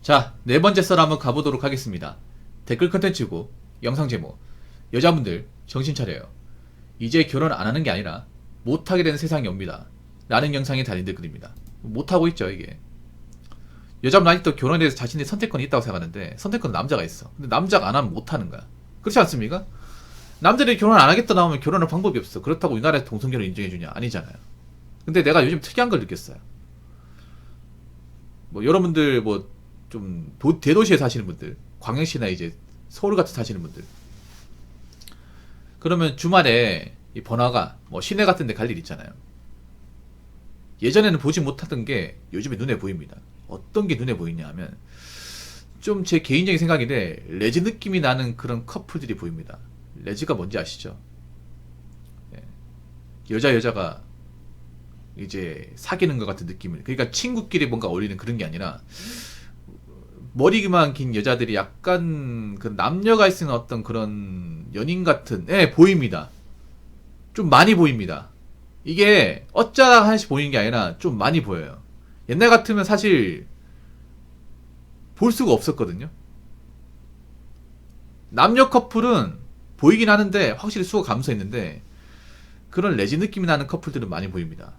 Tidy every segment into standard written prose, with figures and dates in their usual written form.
자, 네 번째 썰 한번 가보도록 하겠습니다. 댓글 컨텐츠고, 영상 제목. 여자분들, 정신 차려요. 이제 결혼 안 하는 게 아니라, 못하게 되는 세상이 옵니다. 라는 영상에 달린 댓글입니다. 못하고 있죠, 이게. 여자분 아직도 결혼에 대해서 자신의 선택권이 있다고 생각하는데, 선택권은 남자가 있어. 근데 남자가 안 하면 못하는 거야. 그렇지 않습니까? 남자들이 결혼 안 하겠다 나오면 결혼할 방법이 없어. 그렇다고 우리나라에서 동성결혼 인정해주냐? 아니잖아요. 근데 내가 요즘 특이한 걸 느꼈어요. 뭐, 여러분들, 좀 대도시에 사시는 분들, 광역시나 이제 서울 같은 사시는 분들, 그러면 주말에 이 번화가 뭐 시내 같은 데 갈 일 있잖아요. 예전에는 보지 못하던 게 요즘에 눈에 보입니다. 어떤 게 눈에 보이냐 하면 좀 제 개인적인 생각인데 레즈 느낌이 나는 그런 커플들이 보입니다. 레즈가 뭔지 아시죠? 예. 여자가 이제 사귀는 것 같은 느낌을, 그러니까 친구끼리 뭔가 어울리는 그런 게 아니라 머리만 긴 여자들이 약간 그 남녀가 있는 어떤 그런 연인 같은, 예, 보입니다. 좀 많이 보입니다. 이게 어쩌다 하나씩 보이는 게 아니라 좀 많이 보여요. 옛날 같으면 사실 볼 수가 없었거든요. 남녀 커플은 보이긴 하는데 확실히 수가 감소했는데 그런 레지 느낌이 나는 커플들은 많이 보입니다.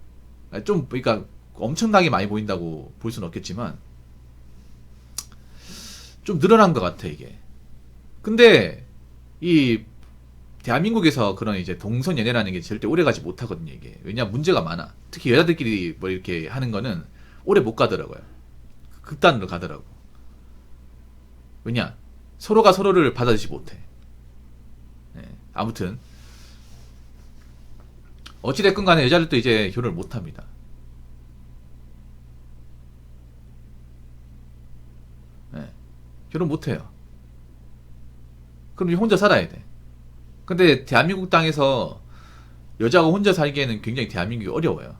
좀 그러니까 엄청나게 많이 보인다고 볼 수는 없겠지만 좀 늘어난 것 같아 이게. 근데 이 대한민국에서 그런 이제 동성 연애라는 게 절대 오래 가지 못하거든요 이게. 왜냐 문제가 많아. 특히 여자들끼리 뭐 이렇게 하는 거는 오래 못 가더라고요. 극단으로 가더라고. 왜냐 서로가 서로를 받아들이지 못해. 네. 아무튼 어찌됐건 간에 여자들도 이제 결혼을 못합니다. 네. 결혼 못해요. 그럼 혼자 살아야 돼. 근데 대한민국 땅에서 여자가 혼자 살기에는 굉장히 대한민국이 어려워요.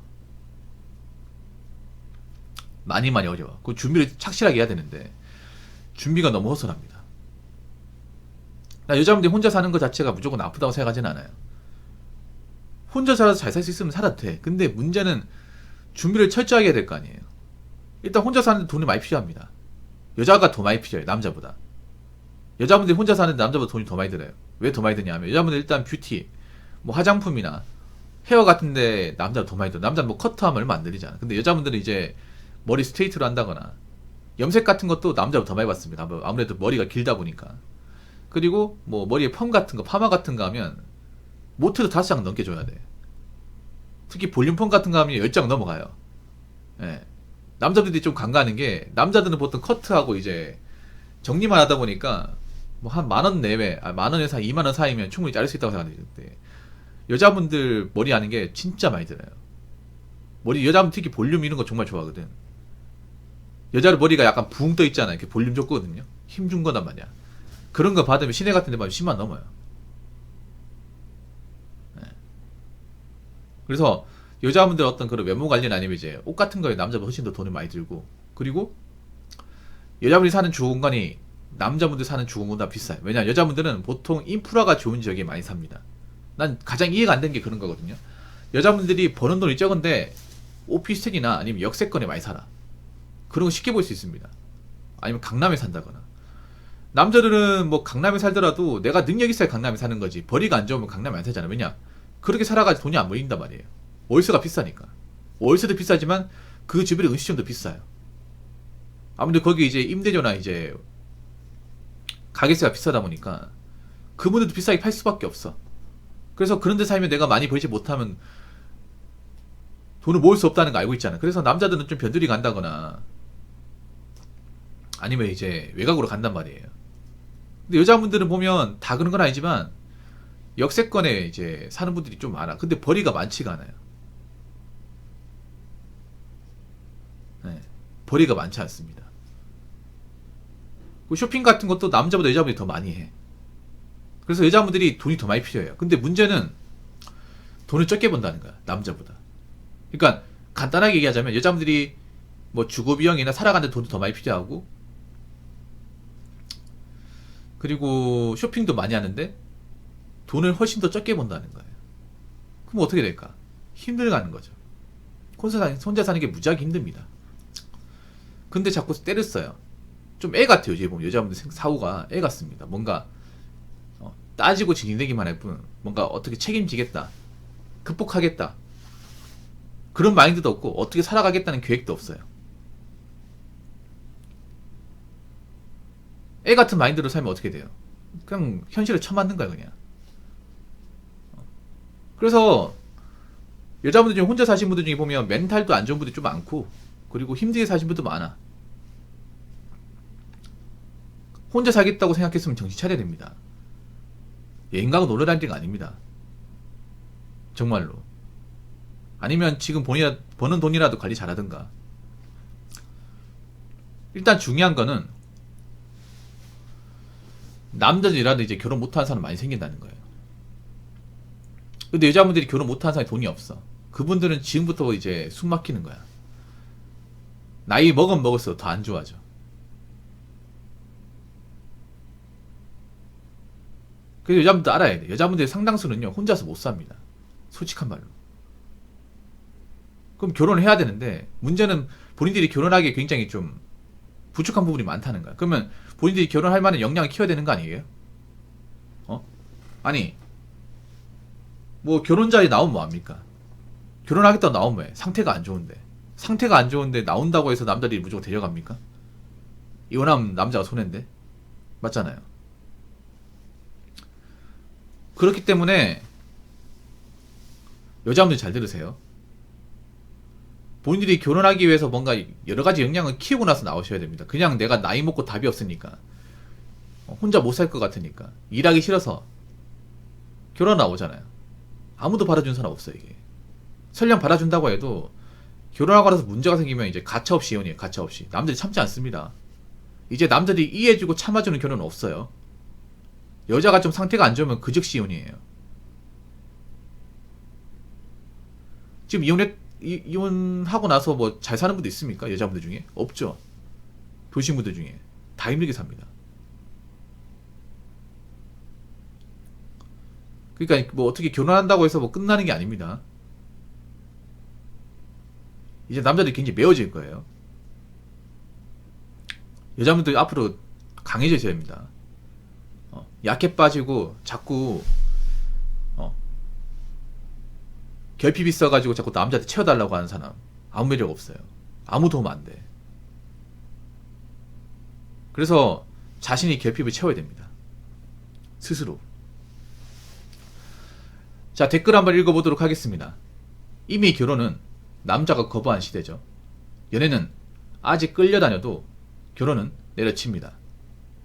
많이 어려워. 그 준비를 착실하게 해야 되는데 준비가 너무 허술합니다. 나 여자분들이 혼자 사는 것 자체가 무조건 나쁘다고 생각하진 않아요. 혼자 살아서 잘 살 수 있으면 살아도 돼. 근데 문제는 준비를 철저하게 해야 될 거 아니에요. 일단 혼자 사는데 돈이 많이 필요합니다. 여자가 더 많이 필요해요. 남자보다. 여자분들이 혼자 사는데 남자보다 돈이 더 많이 들어요. 왜 더 많이 드냐면 여자분들 일단 뷰티, 뭐 화장품이나 헤어 같은데 남자가 더 많이 들어. 남자 뭐 커트하면 얼마 안 들리잖아. 근데 여자분들은 이제 머리 스트레이트로 한다거나 염색 같은 것도 남자보다 더 많이 받습니다. 아무래도 머리가 길다 보니까. 그리고 뭐 머리에 펌 같은 거, 파마 같은 거 하면 모트도 5장 넘게 줘야 돼. 특히 볼륨 펌 같은 거 하면 10장 넘어가요. 예. 남자들이 좀 간과하는 게 남자들은 보통 커트하고 이제 정리만 하다 보니까 뭐 한 10,000원 내외, 10,000원에서 20,000원 사이면 충분히 자를 수 있다고 생각하는데 여자분들 머리 하는 게 진짜 많이 들어요. 머리 여자분 특히 볼륨 이런 거 정말 좋아하거든. 여자들 머리가 약간 붕 떠 있잖아요. 이렇게 볼륨 좋거든요. 힘 준 거단 말이야. 그런 거 받으면 시내 같은 데 가면 10만 넘어요. 네. 그래서 여자분들 어떤 그런 외모 관리나 아니면 이제 옷 같은 거에 남자보다 훨씬 더 돈이 많이 들고, 그리고 여자분이 사는 주공간이 남자분들 사는 주공간보다 비싸요. 왜냐 여자분들은 보통 인프라가 좋은 지역에 많이 삽니다. 난 가장 이해가 안 되는 게 그런 거거든요. 여자분들이 버는 돈이 적은데 오피스텔이나 아니면 역세권에 많이 살아. 그런 거 쉽게 볼 수 있습니다. 아니면 강남에 산다거나. 남자들은 뭐 강남에 살더라도 내가 능력 있어야 강남에 사는 거지. 벌이가 안 좋으면 강남에 안 살잖아. 왜냐 그렇게 살아가지고 돈이 안 모인단 말이에요. 월세가 비싸니까. 월세도 비싸지만 그 주변에 음식점도 비싸요. 아무래도 거기 이제 임대료나 이제 가게세가 비싸다 보니까 그분들도 비싸게 팔 수밖에 없어. 그래서 그런 데 살면 내가 많이 벌지 못하면 돈을 모을 수 없다는 거 알고 있잖아. 그래서 남자들은 좀 변두리 간다거나 아니면 이제 외곽으로 간단 말이에요. 근데 여자분들은 보면 다 그런 건 아니지만 역세권에 이제 사는 분들이 좀 많아. 근데 벌이가 많지가 않아요. 네, 벌이가 많지 않습니다. 쇼핑 같은 것도 남자보다 여자분들이 더 많이 해. 그래서 여자분들이 돈이 더 많이 필요해요. 근데 문제는 돈을 적게 번다는 거야. 남자보다. 그러니까 간단하게 얘기하자면 여자분들이 뭐 주거 비용이나 살아가는 데 돈도 더 많이 필요하고, 그리고 쇼핑도 많이 하는데 돈을 훨씬 더 적게 번다는 거예요. 그럼 어떻게 될까? 힘들어가는 거죠. 혼자 사는 게 무지하게 힘듭니다. 근데 자꾸 때를 써요. 좀 애 같아요. 이제 보면 여자분들 사고가 애 같습니다. 뭔가 따지고 징징대기만 할 뿐 뭔가 어떻게 책임지겠다, 극복하겠다 그런 마인드도 없고 어떻게 살아가겠다는 계획도 없어요. 애 같은 마인드로 살면 어떻게 돼요? 그냥 현실에 처맞는 거야 그냥. 그래서 여자분들 중에 혼자 사신 분들 중에 보면 멘탈도 안 좋은 분들이 좀 많고, 그리고 힘들게 사신 분도 많아. 혼자 살겠다고 생각했으면 정신 차려야 됩니다. 여행 가고 놀러 다닐 때가 아닙니다. 정말로. 아니면 지금 버는 돈이라도 관리 잘하든가. 일단 중요한 거는 남자들이라도 이제 결혼 못하는 사람 많이 생긴다는 거예요. 근데 여자분들이 결혼 못하는 사람이 돈이 없어. 그분들은 지금부터 이제 숨 막히는 거야. 나이 먹을수록 더 안 좋아져. 그래서 여자분들 알아야 돼. 여자분들의 상당수는요 혼자서 못 삽니다. 솔직한 말로. 그럼 결혼을 해야 되는데 문제는 본인들이 결혼하기에 굉장히 좀 부족한 부분이 많다는 거야. 그러면 본인들이 결혼할 만한 역량을 키워야 되는 거 아니에요? 아니 뭐 결혼 자리 나오면 뭐합니까? 결혼하겠다고 나오면 왜? 상태가 안 좋은데 나온다고 해서 남자들이 무조건 데려갑니까? 이혼하면 남자가 손해인데. 맞잖아요. 그렇기 때문에 여자분들 잘 들으세요. 본인들이 결혼하기 위해서 뭔가 여러가지 역량을 키우고 나서 나오셔야 됩니다. 그냥 내가 나이 먹고 답이 없으니까, 혼자 못 살 것 같으니까, 일하기 싫어서 결혼 나오잖아요. 아무도 받아준 사람 없어요. 이게 설령 받아준다고 해도 결혼하고 나서 문제가 생기면 이제 가차없이 이혼이에요. 가차없이. 남들이 참지 않습니다. 이제 남들이 이해해주고 참아주는 결혼은 없어요. 여자가 좀 상태가 안 좋으면 그 즉시 이혼이에요. 지금 이혼하고 나서 뭐 잘 사는 분도 있습니까? 여자분들 중에? 없죠. 도시분들 중에 다 힘들게 삽니다. 그러니까 뭐 어떻게 결혼한다고 해서 뭐 끝나는 게 아닙니다. 이제 남자들이 굉장히 매워질 거예요. 여자분들 앞으로 강해지셔야 됩니다. 약해 빠지고 자꾸 결핍 있어가지고 자꾸 남자한테 채워달라고 하는 사람 아무 매력 없어요. 아무 도움 안 돼. 그래서 자신이 결핍을 채워야 됩니다. 스스로. 자, 댓글 한번 읽어보도록 하겠습니다. 이미 결혼은 남자가 거부한 시대죠. 연애는 아직 끌려다녀도 결혼은 내려칩니다.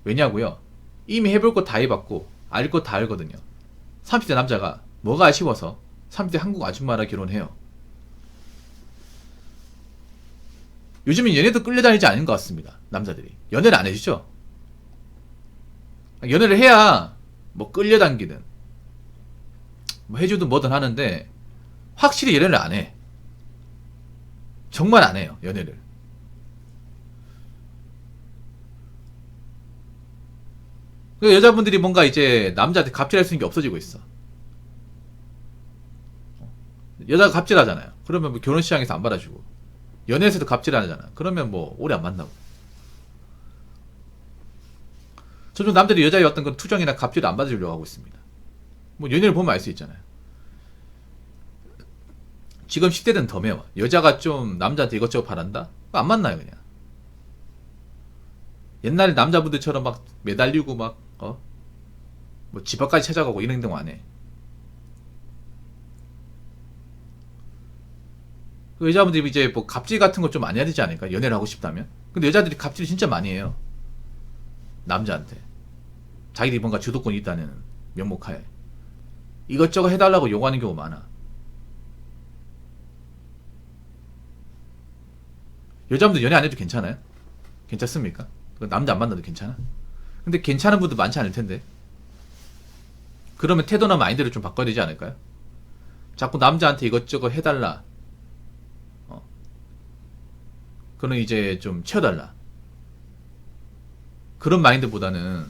왜냐고요? 이미 해볼 거 다 해봤고 알 거 다 알거든요. 30대 남자가 뭐가 아쉬워서 30대 한국 아줌마랑 결혼해요. 요즘은 연애도 끌려다니지 않는 것 같습니다. 남자들이 연애를 안 해주죠. 연애를 해야 뭐 끌려당기든 뭐 해주든 뭐든 하는데 확실히 연애를 안 해. 정말 안 해요. 연애를. 여자분들이 뭔가 이제 남자한테 갑질할 수 있는 게 없어지고 있어. 여자가 갑질하잖아요. 그러면 뭐 결혼 시장에서 안 받아주고, 연애에서도 갑질 안 하잖아. 그러면 뭐 오래 안 만나고. 점점 남들이 여자의 어떤 그 투정이나 갑질을 안 받아주려고 하고 있습니다. 뭐 연애를 보면 알 수 있잖아요. 지금 10대는 더 매워. 여자가 좀 남자한테 이것저것 바란다? 안 만나요 그냥. 옛날에 남자분들처럼 막 매달리고 막 뭐 집 앞까지 찾아가고 이런 행동 안 해. 그 여자분들이 이제 뭐 갑질 같은 거 좀 안 해야 되지 않을까? 연애를 하고 싶다면. 근데 여자들이 갑질을 진짜 많이 해요. 남자한테. 자기들이 뭔가 주도권이 있다는 명목하에 이것저것 해달라고 요구하는 경우가 많아. 여자분들 연애 안 해도 괜찮아요? 괜찮습니까? 남자 안 만나도 괜찮아? 근데 괜찮은 분들 많지 않을 텐데. 그러면 태도나 마인드를 좀 바꿔야 되지 않을까요? 자꾸 남자한테 이것저것 해달라. 그럼 이제 좀 채워달라. 그런 마인드보다는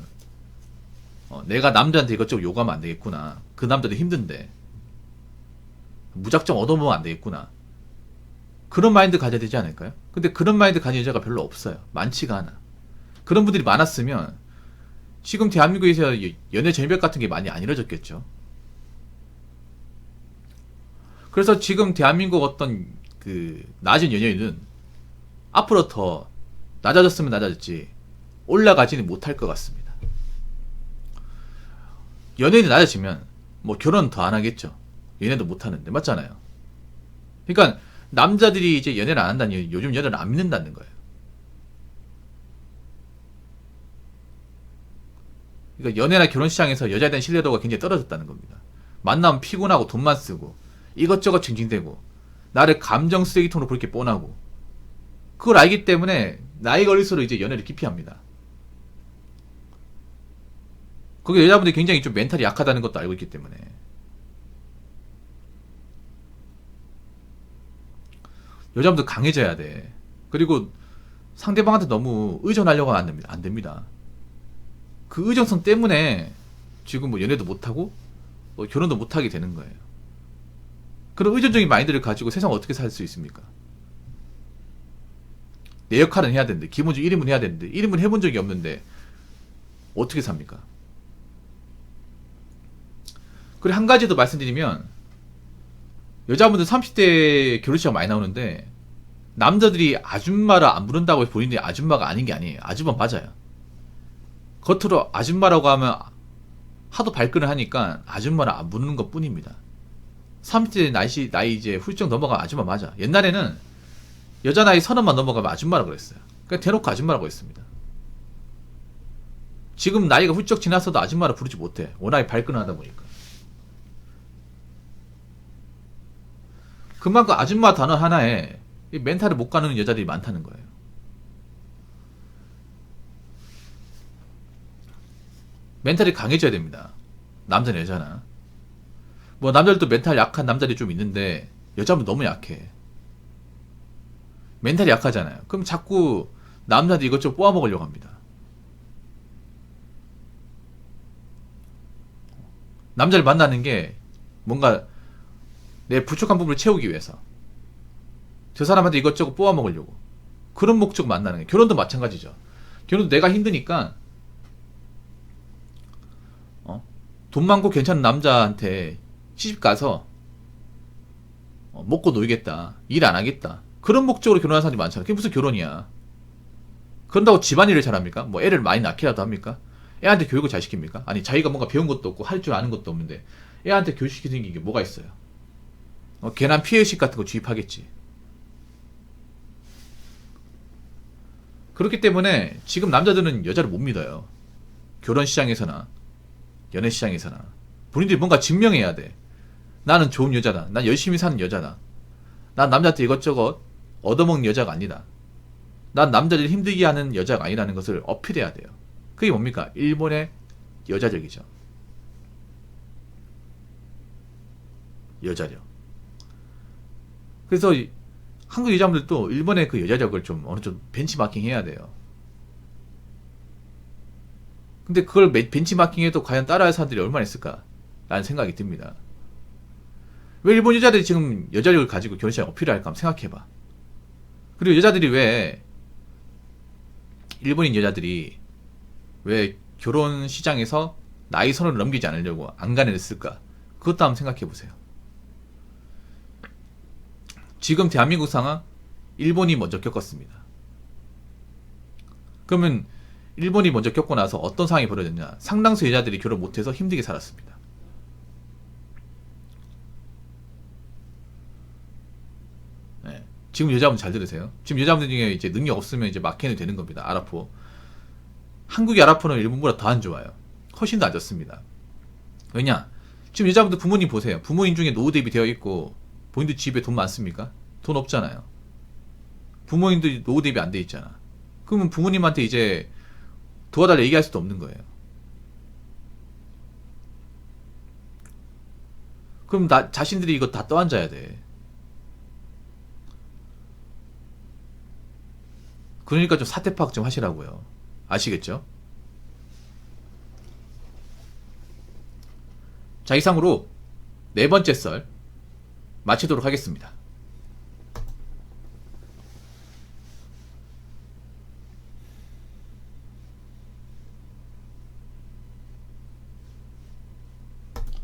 내가 남자한테 이것저것 요구하면 안 되겠구나. 그 남자도 힘든데 무작정 얻어먹으면 안 되겠구나. 그런 마인드 가져야 되지 않을까요? 근데 그런 마인드 가진 여자가 별로 없어요. 많지가 않아. 그런 분들이 많았으면 지금 대한민국에서 연애 절벽 같은 게 많이 안 이루어졌겠죠. 그래서 지금 대한민국 어떤 그 낮은 연예인은 앞으로 더 낮아졌으면 낮아졌지 올라가지는 못할 것 같습니다. 연예인이 낮아지면 뭐 결혼 더 안 하겠죠. 연애도 못 하는데 맞잖아요. 그러니까 남자들이 이제 연애를 안 한다는 이유, 요즘 연애를 안 믿는다는 거예요. 그러니까 연애나 결혼 시장에서 여자에 대한 신뢰도가 굉장히 떨어졌다는 겁니다. 만나면 피곤하고 돈만 쓰고 이것저것 징징대고 나를 감정 쓰레기통으로 그렇게 뻔하고 그걸 알기 때문에 나이가 어릴수록 이제 연애를 기피합니다. 거기 여자분들이 굉장히 좀 멘탈이 약하다는 것도 알고 있기 때문에 여자분들 강해져야 돼. 그리고 상대방한테 너무 의존하려고 하면 안 됩니다. 안 됩니다. 그 의존성 때문에 지금 뭐 연애도 못하고 뭐 결혼도 못하게 되는 거예요. 그런 의존적인 마인드를 가지고 세상 어떻게 살 수 있습니까? 내 역할은 해야 되는데 기본적으로 1인분 해야 되는데 1인분 해본 적이 없는데 어떻게 삽니까? 그리고 한 가지 더 말씀드리면 여자분들 30대 결혼식장 많이 나오는데 남자들이 아줌마라 안 부른다고 해서 본인들이 아줌마가 아닌 게 아니에요. 아줌마 맞아요. 겉으로 아줌마라고 하면 하도 발끈을 하니까 아줌마를 안 부르는 것 뿐입니다. 30대 나이 이제 훌쩍 넘어가면 아줌마 맞아. 옛날에는 여자 나이 30만 넘어가면 아줌마라고 그랬어요. 그냥 대놓고 아줌마라고 했습니다. 지금 나이가 훌쩍 지났어도 아줌마라 부르지 못해. 워낙에 발끈을 하다 보니까. 그만큼 아줌마 단어 하나에 멘탈을 못 가는 여자들이 많다는 거예요. 멘탈이 강해져야 됩니다. 남자나 여자나. 뭐 남자들도 멘탈 약한 남자들이 좀 있는데 여자분 너무 약해. 멘탈이 약하잖아요. 그럼 자꾸 남자들 이것저것 뽑아먹으려고 합니다. 남자를 만나는 게 뭔가 내 부족한 부분을 채우기 위해서 저 사람한테 이것저것 뽑아먹으려고 그런 목적 만나는 거예요. 결혼도 마찬가지죠. 결혼도 내가 힘드니까 돈 많고 괜찮은 남자한테 시집가서 먹고 놀겠다. 일 안 하겠다. 그런 목적으로 결혼하는 사람들이 많잖아. 그게 무슨 결혼이야. 그런다고 집안일을 잘합니까? 뭐 애를 많이 낳기라도 합니까? 애한테 교육을 잘 시킵니까? 아니 자기가 뭔가 배운 것도 없고 할 줄 아는 것도 없는데 애한테 교육시키는 게 뭐가 있어요? 괜한 피해의식 같은 거 주입하겠지. 그렇기 때문에 지금 남자들은 여자를 못 믿어요. 결혼 시장에서나 연애 시장에서나 본인들이 뭔가 증명해야 돼. 나는 좋은 여자다. 난 열심히 사는 여자다. 난 남자한테 이것저것 얻어먹는 여자가 아니다. 난 남자들이 힘들게 하는 여자가 아니라는 것을 어필해야 돼요. 그게 뭡니까? 일본의 여자력이죠. 여자력. 그래서 한국 여자분들도 일본의 그 여자력을 좀 어느 정도 벤치마킹 해야 돼요. 근데 그걸 벤치마킹해도 과연 따라할 사람들이 얼마나 있을까? 라는 생각이 듭니다. 왜 일본 여자들이 지금 여자력을 가지고 결혼식에 어필을 할까 한번 생각해봐. 그리고 여자들이 왜 일본인 여자들이 왜 결혼 시장에서 나이 선을 넘기지 않으려고 안간을 했을까? 그것도 한번 생각해보세요. 지금 대한민국 상황 일본이 먼저 겪었습니다. 그러면 일본이 먼저 겪고 나서 어떤 상황이 벌어졌냐? 상당수 여자들이 결혼 못해서 힘들게 살았습니다. 네. 지금 여자분 잘 들으세요. 지금 여자분들 중에 이제 능력 없으면 이제 막해는 되는 겁니다. 아라포. 한국의 아라포는 일본보다 더 안 좋아요. 훨씬 더 안 좋습니다. 왜냐? 지금 여자분들 부모님 보세요. 부모님 중에 노후 대비 되어 있고 본인들 집에 돈 많습니까? 돈 없잖아요. 부모님도 노후 대비 안 돼 있잖아. 그러면 부모님한테 이제 도와달라 얘기할 수도 없는 거예요. 그럼 자신들이 이거 다 떠안아야 돼. 그러니까 좀 사태 파악 좀 하시라고요. 아시겠죠? 자, 이상으로 네 번째 썰 마치도록 하겠습니다.